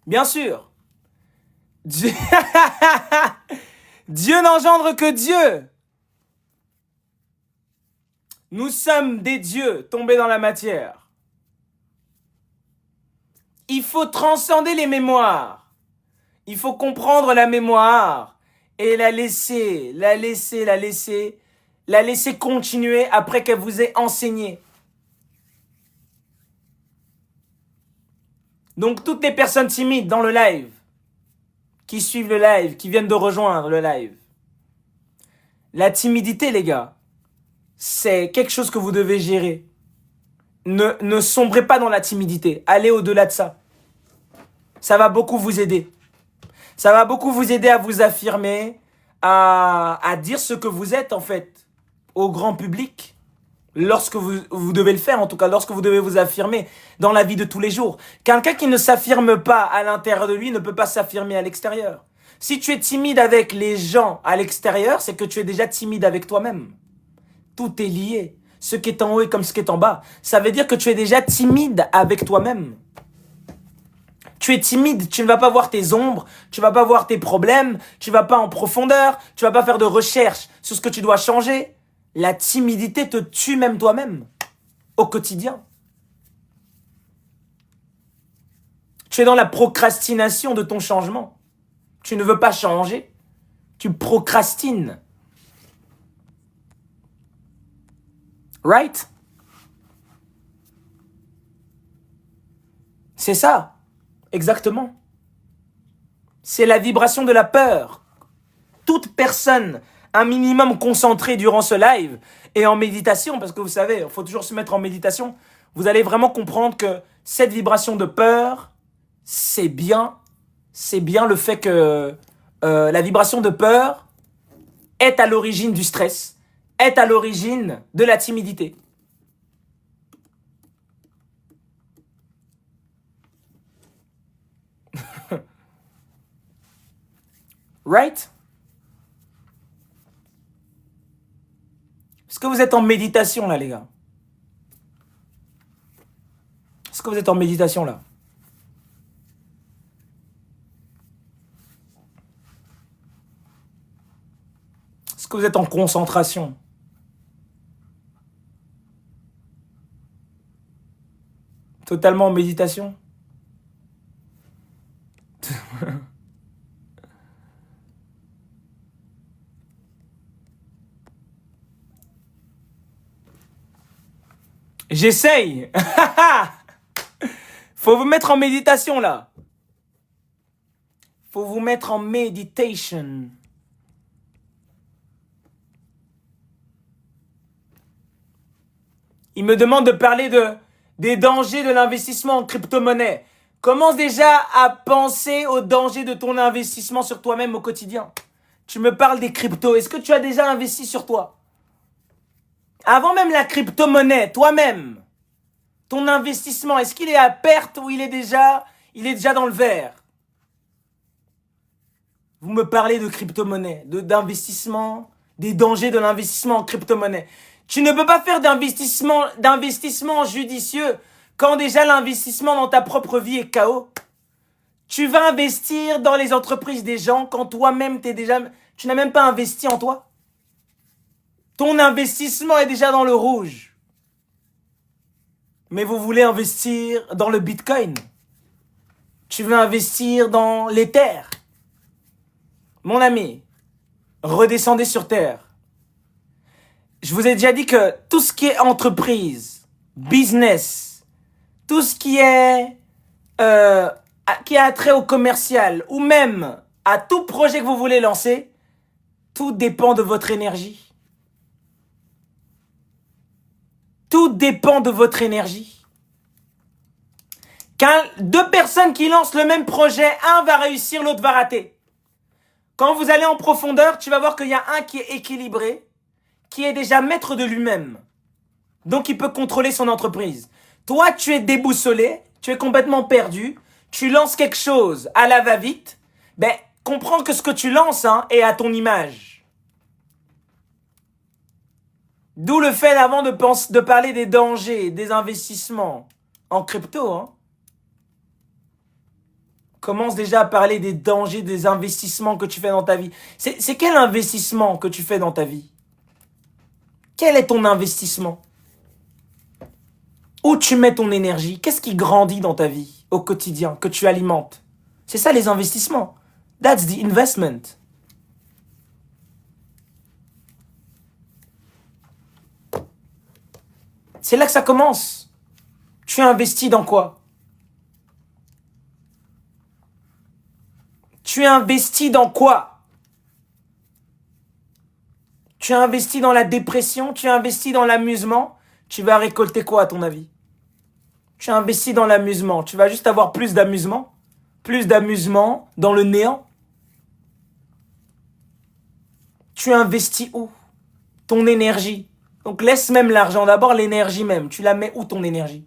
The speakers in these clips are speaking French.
Bien sûr. Dieu, Dieu n'engendre que Dieu. Nous sommes des dieux tombés dans la matière. Il faut transcender les mémoires. Il faut comprendre la mémoire et la laisser continuer après qu'elle vous ait enseigné. Donc toutes les personnes timides dans le live, qui suivent le live, qui viennent de rejoindre le live, la timidité, les gars, c'est quelque chose que vous devez gérer. Ne sombrez pas dans la timidité. Allez au-delà de ça. Ça va beaucoup vous aider. Ça va beaucoup vous aider à vous affirmer, à dire ce que vous êtes, en fait, au grand public. Lorsque vous devez le faire, en tout cas, lorsque vous devez vous affirmer dans la vie de tous les jours. Quelqu'un qui ne s'affirme pas à l'intérieur de lui ne peut pas s'affirmer à l'extérieur. Si tu es timide avec les gens à l'extérieur, c'est que tu es déjà timide avec toi-même. Tout est lié. Ce qui est en haut est comme ce qui est en bas. Ça veut dire que tu es déjà timide avec toi-même. Tu es timide, tu ne vas pas voir tes ombres, tu ne vas pas voir tes problèmes, tu ne vas pas en profondeur, tu ne vas pas faire de recherche sur ce que tu dois changer. La timidité te tue même toi-même, au quotidien. Tu es dans la procrastination de ton changement. Tu ne veux pas changer, tu procrastines. Right? C'est ça, exactement. C'est la vibration de la peur. Toute personne un minimum concentrée durant ce live et en méditation, parce que vous savez, il faut toujours se mettre en méditation, vous allez vraiment comprendre que cette vibration de peur, c'est bien le fait que la vibration de peur est à l'origine du stress, est à l'origine de la timidité. Right? Est-ce que vous êtes en méditation là, les gars? Est-ce que vous êtes en méditation là? Est-ce que vous êtes en concentration? Totalement en méditation? J'essaye. Faut vous mettre en méditation là. Faut vous mettre en meditation. Il me demande de parler des dangers de l'investissement en crypto-monnaie. Commence déjà à penser aux dangers de ton investissement sur toi-même au quotidien. Tu me parles des cryptos. Est-ce que tu as déjà investi sur toi? Avant même la crypto-monnaie, toi-même, ton investissement, est-ce qu'il est à perte ou il est déjà dans le vert? Vous me parlez de crypto-monnaie, d'investissement, des dangers de l'investissement en crypto-monnaie. Tu ne peux pas faire d'investissement judicieux quand déjà l'investissement dans ta propre vie est KO. Tu vas investir dans les entreprises des gens quand toi-même tu n'as même pas investi en toi. Ton investissement est déjà dans le rouge. Mais vous voulez investir dans le Bitcoin. Tu veux investir dans l'Ether. Mon ami, redescendez sur Terre. Je vous ai déjà dit que tout ce qui est entreprise, business, tout ce qui a trait au commercial ou même à tout projet que vous voulez lancer, tout dépend de votre énergie. Tout dépend de votre énergie. Quand deux personnes qui lancent le même projet, un va réussir, l'autre va rater. Quand vous allez en profondeur, tu vas voir qu'il y a un qui est équilibré, qui est déjà maître de lui-même. Donc, il peut contrôler son entreprise. Toi, tu es déboussolé, tu es complètement perdu, tu lances quelque chose à la va-vite, comprends que ce que tu lances est à ton image. D'où le fait avant de parler des dangers, des investissements en crypto. commence déjà à parler des dangers, des investissements que tu fais dans ta vie. C'est quel investissement que tu fais dans ta vie? Quel est ton investissement? Où tu mets ton énergie? Qu'est-ce qui grandit dans ta vie au quotidien, que tu alimentes? C'est ça les investissements. That's the investment. C'est là que ça commence. Tu investis dans quoi? Tu investis dans quoi? Tu investis dans la dépression? Tu investis dans l'amusement? Tu vas récolter quoi à ton avis? Tu investis dans l'amusement. Tu vas juste avoir plus d'amusement? Plus d'amusement dans le néant? Tu investis où? Ton énergie. Donc laisse même l'argent. D'abord l'énergie même. Tu la mets où ton énergie?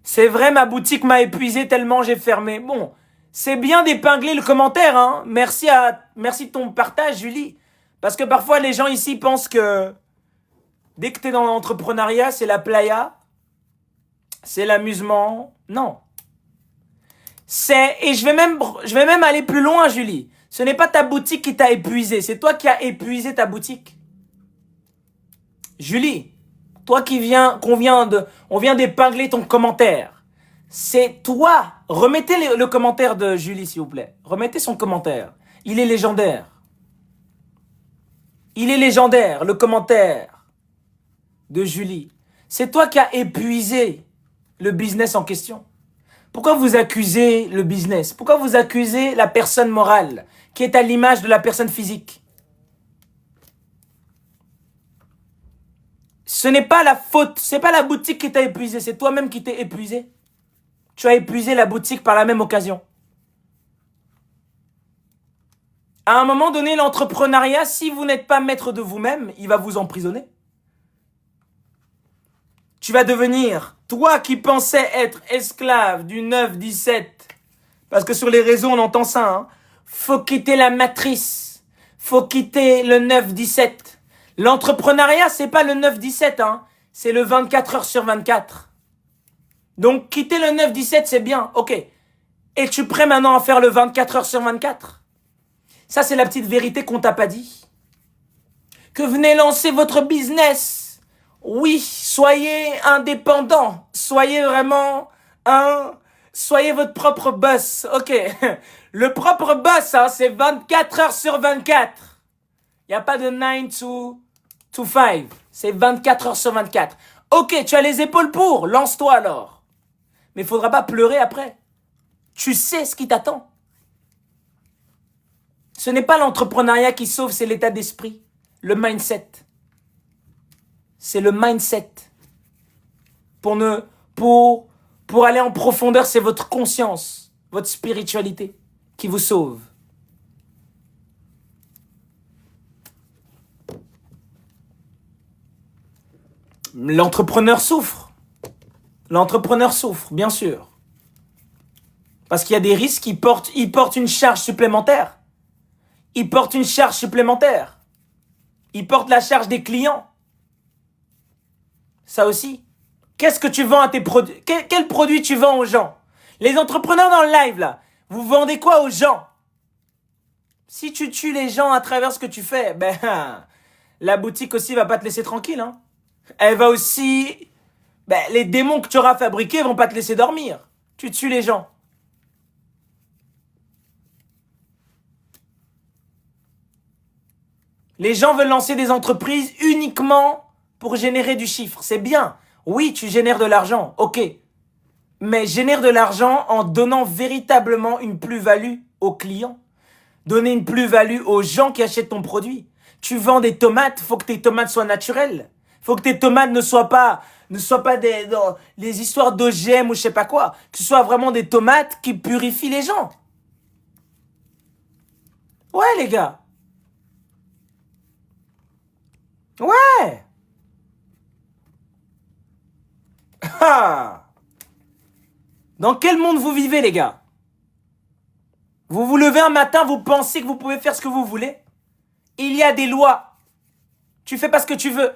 C'est vrai, ma boutique m'a épuisé tellement j'ai fermé. Bon, c'est bien d'épingler le commentaire, hein. Merci de ton partage, Julie. Parce que parfois les gens ici pensent que dès que tu es dans l'entrepreneuriat, c'est la playa, c'est l'amusement. Non. Et je vais même aller plus loin, Julie. Ce n'est pas ta boutique qui t'a épuisé, c'est toi qui as épuisé ta boutique. Julie, toi on vient d'épingler ton commentaire. C'est toi. Remettez le commentaire de Julie, s'il vous plaît. Remettez son commentaire. Il est légendaire. Il est légendaire, le commentaire de Julie. C'est toi qui as épuisé le business en question. Pourquoi vous accusez le business? Pourquoi vous accusez la personne morale qui est à l'image de la personne physique? Ce n'est pas la faute, c'est pas la boutique qui t'a épuisé, c'est toi-même qui t'es épuisé. Tu as épuisé la boutique par la même occasion. À un moment donné, l'entrepreneuriat, si vous n'êtes pas maître de vous-même, il va vous emprisonner. Tu vas devenir, toi qui pensais être esclave du 9-17, parce que sur les réseaux on entend ça, hein, faut quitter la matrice, faut quitter le 9-17. L'entrepreneuriat, c'est pas le 9-17, hein, c'est le 24 heures sur 24. Donc quitter le 9-17, c'est bien, ok. Es-tu prêt maintenant à faire le 24 heures sur 24? Ça, c'est la petite vérité qu'on t'a pas dit. Que venez lancer votre business. Oui, soyez indépendant. Soyez vraiment soyez votre propre boss. Ok. Le propre boss, hein, c'est 24 heures sur 24. Il n'y a pas de 9 to 5. C'est 24 heures sur 24. Ok, tu as les épaules pour. Lance-toi alors. Mais il ne faudra pas pleurer après. Tu sais ce qui t'attend. Ce n'est pas l'entrepreneuriat qui sauve, c'est l'état d'esprit. Le mindset. C'est le mindset. Pour aller en profondeur, c'est votre conscience, votre spiritualité qui vous sauve. L'entrepreneur souffre. L'entrepreneur souffre, bien sûr. Parce qu'il y a des risques, il porte une charge supplémentaire. Il porte une charge supplémentaire. Il porte la charge des clients. Ça aussi. Qu'est-ce que tu vends à tes produits? Quel produit tu vends aux gens? Les entrepreneurs dans le live, là, vous vendez quoi aux gens? Si tu tues les gens à travers ce que tu fais, ben, la boutique aussi va pas te laisser tranquille, hein. Elle va aussi... Ben, les démons que tu auras fabriqués vont pas te laisser dormir. Tu tues les gens. Les gens veulent lancer des entreprises uniquement pour générer du chiffre. C'est bien. Oui, tu génères de l'argent. Ok. Mais génère de l'argent en donnant véritablement une plus-value aux clients. Donner une plus-value aux gens qui achètent ton produit. Tu vends des tomates, faut que tes tomates soient naturelles. Faut que tes tomates ne soient pas les histoires d'OGM ou je sais pas quoi. Que ce soit vraiment des tomates qui purifient les gens. Ouais, les gars. Ouais. Ah. Dans quel monde vous vivez, les gars? Vous vous levez un matin, vous pensez que vous pouvez faire ce que vous voulez? Il y a des lois. Tu fais pas ce que tu veux.